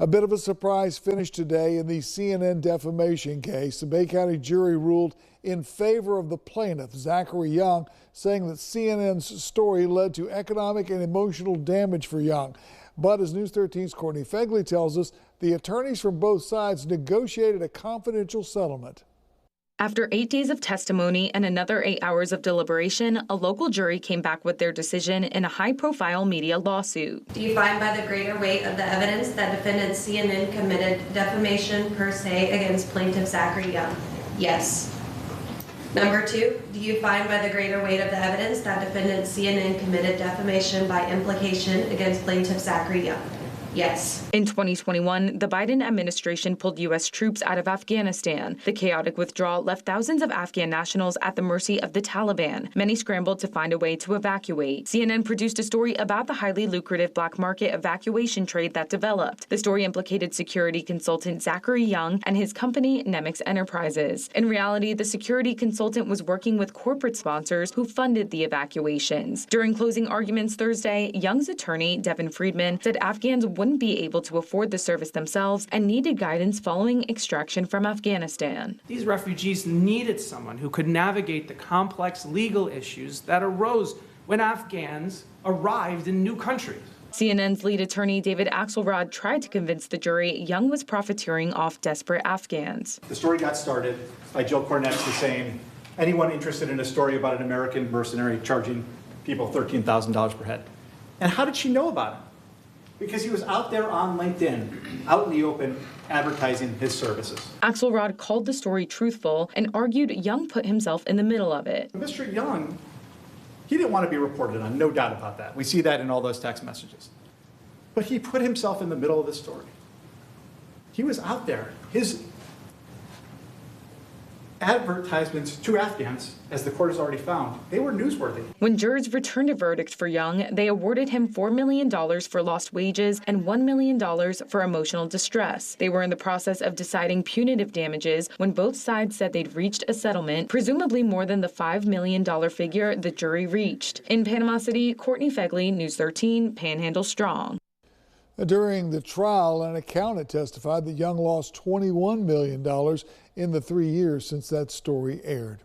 A bit of a surprise finish today in the CNN defamation case. The Bay County jury ruled in favor of the plaintiff, Zachary Young, saying that CNN's story led to economic and emotional damage for Young. But as News 13's Courtney Fegley tells us, the attorneys from both sides negotiated a confidential settlement. After 8 days of testimony and another 8 hours of deliberation, a local jury came back with their decision in a high-profile media lawsuit. Do you find by the greater weight of the evidence that defendant CNN committed defamation per se against plaintiff Zachary Young? Yes. Number 2, do you find by the greater weight of the evidence that defendant CNN committed defamation by implication against plaintiff Zachary Young? Yes. In 2021, the Biden administration pulled U.S. troops out of Afghanistan. The chaotic withdrawal left thousands of Afghan nationals at the mercy of the Taliban. Many scrambled to find a way to evacuate. CNN produced a story about the highly lucrative black market evacuation trade that developed. The story implicated security consultant Zachary Young and his company, Nemix Enterprises. In reality, the security consultant was working with corporate sponsors who funded the evacuations. During closing arguments Thursday, Young's attorney, Devin Friedman, said Afghans wouldn't be able to afford the service themselves and needed guidance following extraction from Afghanistan. These refugees needed someone who could navigate the complex legal issues that arose when Afghans arrived in new countries. CNN's lead attorney, David Axelrod, tried to convince the jury Young was profiteering off desperate Afghans. The story got started by Jill Cornette saying, anyone interested in a story about an American mercenary charging people $13,000 per head. And how did she know about it? Because he was out there on LinkedIn, out in the open, advertising his services. Axelrod called the story truthful and argued Young put himself in the middle of it. Mr. Young, he didn't want to be reported on, no doubt about that. We see that in all those text messages. But he put himself in the middle of the story. He was out there. His advertisements to Afghans, as the court has already found, they were newsworthy. When jurors returned a verdict for Young, they awarded him $4 million for lost wages and $1 million for emotional distress. They were in the process of deciding punitive damages when both sides said they'd reached a settlement, presumably more than the $5 million figure the jury reached. In Panama City, Courtney Fegley, News 13, Panhandle Strong. During the trial, an accountant testified that Young lost $21 million in the 3 years since that story aired.